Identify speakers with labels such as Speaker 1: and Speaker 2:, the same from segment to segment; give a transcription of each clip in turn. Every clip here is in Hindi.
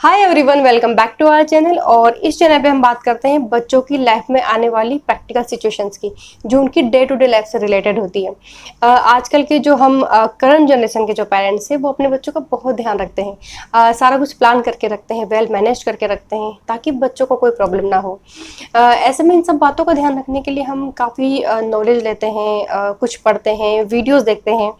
Speaker 1: Hi everyone, welcome back to our channel. और इस चैनल पे हम बात करते हैं बच्चों की लाइफ में आने वाली प्रैक्टिकल सिचुएशंस की, जो उनकी डे टू डे लाइफ से रिलेटेड होती है। आजकल के जो हम करंट जनरेशन के जो पेरेंट्स हैं वो अपने बच्चों का बहुत ध्यान रखते हैं। सारा कुछ प्लान करके रखते हैं, वेल मैनेज करके रखते हैं, ताकि बच्चों को कोई प्रॉब्लम ना हो। ऐसे में इन सब बातों का ध्यान रखने के लिए हम काफ़ी नॉलेज लेते हैं, कुछ पढ़ते हैं, वीडियोज़ देखते हैं,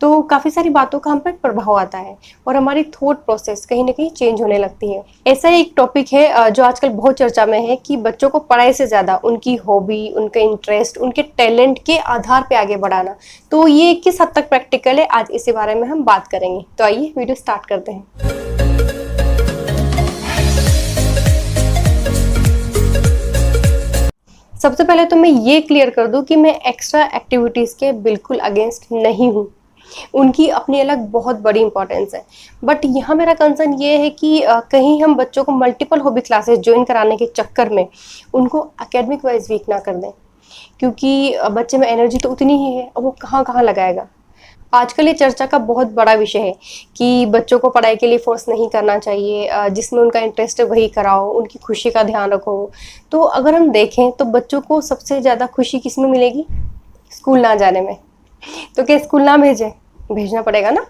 Speaker 1: तो काफ़ी सारी बातों का हम पर प्रभाव आता है और हमारी थॉट प्रोसेस कहीं ना कहीं चेंज होने लगती है। ऐसा ही एक टॉपिक है जो आजकल बहुत चर्चा में है कि बच्चों को पढ़ाई से ज़्यादा उनकी हॉबी, उनका इंटरेस्ट, उनके टैलेंट के आधार पे आगे बढ़ाना। तो ये किस हद तक प्रैक्टिकल है, आज इसी बारे में हम बात करेंगे। तो आइए वीडियो स्टार्ट करते हैं। सबसे पहले तो मैं ये क्लियर कर दूं कि मैं एक्स्ट्रा एक्टिविटीज़ के बिल्कुल अगेंस्ट नहीं हूँ। उनकी अपनी अलग बहुत बड़ी इंपॉर्टेंस है। बट यहाँ मेरा कंसर्न ये है कि कहीं हम बच्चों को मल्टीपल हॉबी क्लासेस ज्वाइन कराने के चक्कर में उनको एकेडमिक वाइज वीक ना कर दें, क्योंकि बच्चे में एनर्जी तो उतनी ही है और वो कहाँ कहाँ लगाएगा। आजकल ये चर्चा का बहुत बड़ा विषय है कि बच्चों को पढ़ाई के लिए फोर्स नहीं करना चाहिए, जिसमें उनका इंटरेस्ट है वही कराओ, उनकी खुशी का ध्यान रखो। तो अगर हम देखें तो बच्चों को सबसे ज़्यादा खुशी किस में मिलेगी? स्कूल ना जाने में। तो क्या स्कूल ना भेजना पड़ेगा ना।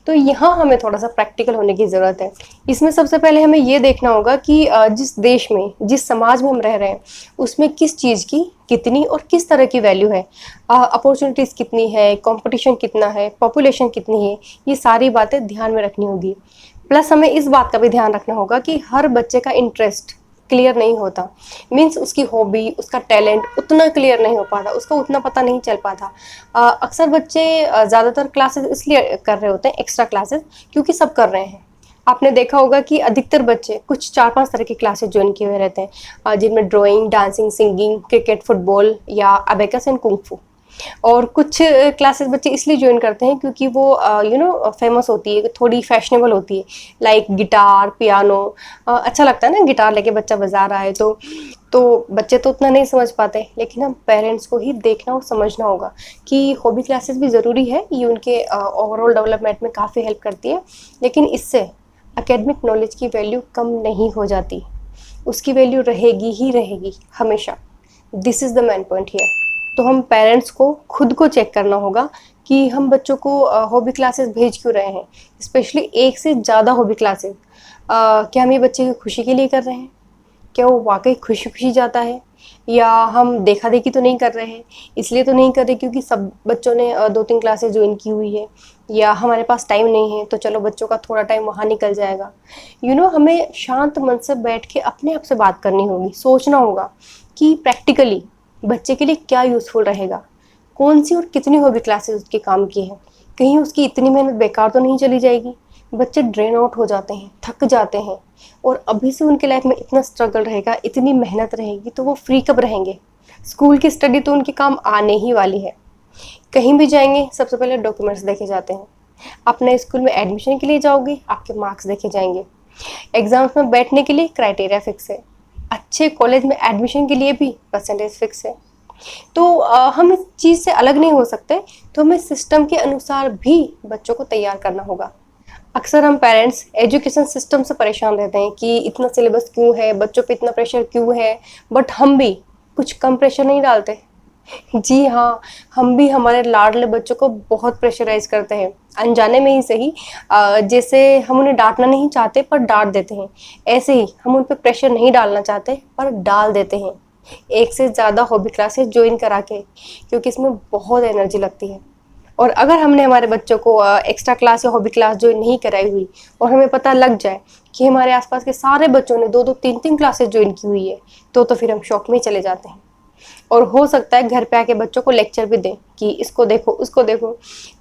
Speaker 1: तो यहाँ हमें थोड़ा सा प्रैक्टिकल होने की ज़रूरत है। इसमें सबसे पहले हमें ये देखना होगा कि जिस देश में, जिस समाज में हम रह रहे हैं, उसमें किस चीज़ की कितनी और किस तरह की वैल्यू है, अपॉर्चुनिटीज़ कितनी है, कंपटीशन कितना है, पॉपुलेशन कितनी है, ये सारी बातें ध्यान में रखनी होगी। प्लस हमें इस बात का भी ध्यान रखना होगा कि हर बच्चे का इंटरेस्ट क्लियर नहीं होता। मीन्स उसकी हॉबी, उसका टैलेंट उतना क्लियर नहीं हो पाता, उसको उतना पता नहीं चल पाता। अक्सर बच्चे ज़्यादातर क्लासेस इसलिए कर रहे होते हैं, एक्स्ट्रा क्लासेस, क्योंकि सब कर रहे हैं। आपने देखा होगा कि अधिकतर बच्चे कुछ 4-5 तरह की क्लासेस ज्वाइन किए हुए रहते हैं, जिनमें drawing, dancing, singing, cricket, football या अबेकस एंड कुंग फू। और कुछ क्लासेस बच्चे इसलिए ज्वाइन करते हैं क्योंकि वो फेमस होती है, थोड़ी फैशनेबल होती है, लाइक गिटार, पियानो। अच्छा लगता है ना गिटार लेके बच्चा बजा रहा है। तो बच्चे तो उतना नहीं समझ पाते, लेकिन हम पेरेंट्स को ही देखना और समझना होगा कि हॉबी क्लासेस भी ज़रूरी है। ये उनके ओवरऑल डेवलपमेंट में काफ़ी हेल्प करती है, लेकिन इससे एकेडमिक नॉलेज की वैल्यू कम नहीं हो जाती, उसकी वैल्यू रहेगी ही रहेगी हमेशा। This is the main point here. तो हम पेरेंट्स को खुद को चेक करना होगा कि हम बच्चों को हॉबी क्लासेस भेज क्यों रहे हैं, स्पेशली एक से ज़्यादा हॉबी क्लासेस। क्या हम ये बच्चे की खुशी के लिए कर रहे हैं? क्या वो वाकई खुशी खुशी जाता है, या हम देखा देखी तो नहीं कर रहे हैं? इसलिए तो नहीं कर रहे क्योंकि सब बच्चों ने 2-3 क्लासेस ज्वाइन की हुई है, या हमारे पास टाइम नहीं है तो चलो बच्चों का थोड़ा टाइम वहाँ निकल जाएगा। हमें शांत मन से बैठ के अपने आप से बात करनी होगी, सोचना होगा कि प्रैक्टिकली बच्चे के लिए क्या यूज़फुल रहेगा, कौन सी और कितनी हॉबी क्लासेस उसके काम की है, कहीं उसकी इतनी मेहनत बेकार तो नहीं चली जाएगी। बच्चे ड्रेन आउट हो जाते हैं, थक जाते हैं, और अभी से उनके लाइफ में इतना स्ट्रगल रहेगा, इतनी मेहनत रहेगी, तो वो फ्री कब रहेंगे? स्कूल की स्टडी तो उनके काम आने ही वाली है। कहीं भी जाएंगे सबसे पहले डॉक्यूमेंट्स देखे जाते हैं। अपने स्कूल में एडमिशन के लिए जाओगे, आपके मार्क्स देखे जाएंगे। एग्जाम्स में बैठने के लिए क्राइटेरिया फिक्स है। अच्छे कॉलेज में एडमिशन के लिए भी परसेंटेज फिक्स है। तो हम इस चीज़ से अलग नहीं हो सकते, तो हमें सिस्टम के अनुसार भी बच्चों को तैयार करना होगा। अक्सर हम पेरेंट्स एजुकेशन सिस्टम से परेशान रहते हैं कि इतना सिलेबस क्यों है, बच्चों पे इतना प्रेशर क्यों है, बट हम भी कुछ कम प्रेशर नहीं डालते। जी हाँ, हम भी हमारे लाडले बच्चों को बहुत प्रेशराइज करते हैं, अनजाने में ही सही। जैसे हम उन्हें डांटना नहीं चाहते पर डांट देते हैं, ऐसे ही हम उन पर प्रेशर नहीं डालना चाहते पर डाल देते हैं, एक से ज़्यादा हॉबी क्लासेस ज्वाइन करा के, क्योंकि इसमें बहुत एनर्जी लगती है। और अगर हमने हमारे बच्चों को एक्स्ट्रा क्लास या हॉबी क्लास ज्वाइन नहीं कराई हुई और हमें पता लग जाए कि हमारे आसपास के सारे बच्चों ने 2-2, 3-3 क्लासेस ज्वाइन की हुई है, तो फिर हम शॉक में चले जाते हैं। और हो सकता है घर पे आके बच्चों को लेक्चर भी दें कि इसको देखो, उसको देखो।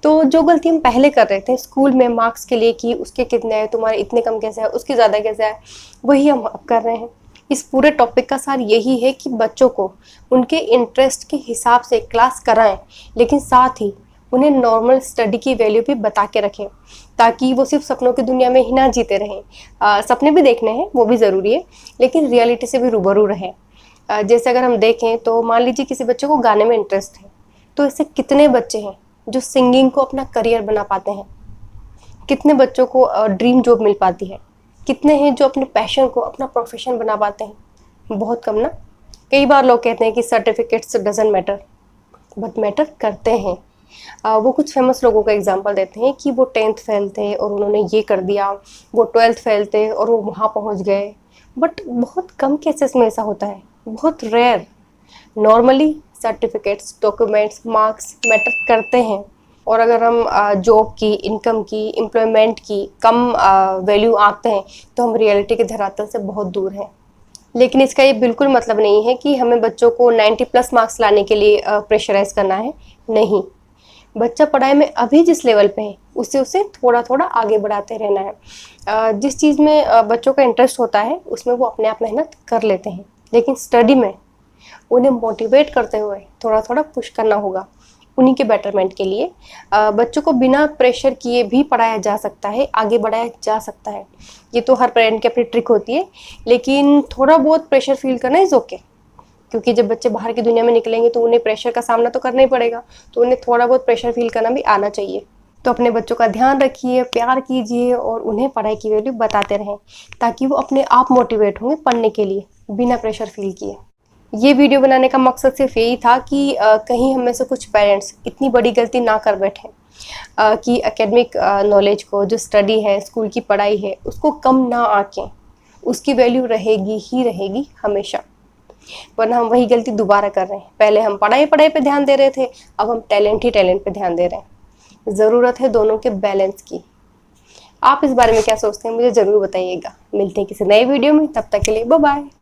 Speaker 1: तो जो गलती हम पहले कर रहे थे स्कूल में मार्क्स के लिए कि उसके कितने हैं, तुम्हारे इतने कम कैसे है, उसके ज़्यादा कैसे है, वही हम अब कर रहे हैं। इस पूरे टॉपिक का सार यही है कि बच्चों को उनके इंटरेस्ट के हिसाब से क्लास कराएं, लेकिन साथ ही उन्हें नॉर्मल स्टडी की वैल्यू भी बता के रखें, ताकि वो सिर्फ सपनों की दुनिया में ही ना जीते रहें। सपने भी देखने हैं, वो भी ज़रूरी है, लेकिन रियलिटी से भी रूबरू रहें। जैसे अगर हम देखें तो मान लीजिए किसी बच्चे को गाने में इंटरेस्ट है, तो ऐसे कितने बच्चे हैं जो सिंगिंग को अपना करियर बना पाते हैं? कितने बच्चों को ड्रीम जॉब मिल पाती है? कितने हैं जो अपने पैशन को अपना प्रोफेशन बना पाते हैं? बहुत कम ना। कई बार लोग कहते हैं कि certificates doesn't matter, but matter करते हैं। वो कुछ फेमस लोगों का एग्जांपल देते हैं कि वो 10th फेल थे और उन्होंने ये कर दिया, वो 12th फेल थे और वो वहाँ पहुँच गए। बट बहुत कम केसेस में ऐसा होता है, बहुत rare. Normally certificates, documents, marks matter करते हैं। और अगर हम जॉब की, इनकम की, एम्प्लॉयमेंट की कम वैल्यू आंकते हैं तो हम रियलिटी के धरातल से बहुत दूर हैं। लेकिन इसका ये बिल्कुल मतलब नहीं है कि हमें बच्चों को 90+ मार्क्स लाने के लिए प्रेशराइज करना है। नहीं, बच्चा पढ़ाई में अभी जिस लेवल पे है उससे उसे थोड़ा थोड़ा आगे बढ़ाते रहना है। जिस चीज़ में बच्चों का इंटरेस्ट होता है उसमें वो अपने आप मेहनत कर लेते हैं, लेकिन स्टडी में उन्हें मोटिवेट करते हुए थोड़ा थोड़ा पुश करना होगा उन्हीं के बेटरमेंट के लिए। बच्चों को बिना प्रेशर किए भी पढ़ाया जा सकता है, आगे बढ़ाया जा सकता है। ये तो हर पेरेंट की अपनी ट्रिक होती है, लेकिन थोड़ा बहुत प्रेशर फील करना इज़ ओके। क्योंकि जब बच्चे बाहर की दुनिया में निकलेंगे तो उन्हें प्रेशर का सामना तो करना ही पड़ेगा, तो उन्हें थोड़ा बहुत प्रेशर फील करना भी आना चाहिए। तो अपने बच्चों का ध्यान रखिए, प्यार कीजिए और उन्हें पढ़ाई की वैल्यू बताते रहें, ताकि वो अपने आप मोटिवेट होंगे पढ़ने के लिए बिना प्रेशर फील किए। ये वीडियो बनाने का मकसद सिर्फ यही था कि कहीं हम में से कुछ पेरेंट्स इतनी बड़ी गलती ना कर बैठें कि एकेडमिक नॉलेज को, जो स्टडी है, स्कूल की पढ़ाई है, उसको कम ना आंकें। उसकी वैल्यू रहेगी ही रहेगी हमेशा। वरना हम वही गलती दोबारा कर रहे हैं। पहले हम पढ़ाई पे ध्यान दे रहे थे, अब हम टैलेंट पे ध्यान दे रहे हैं। ज़रूरत है दोनों के बैलेंस की। आप इस बारे में क्या सोचते हैं मुझे ज़रूर बताइएगा। मिलते हैं किसी नए वीडियो में, तब तक के लिए बाय बाय।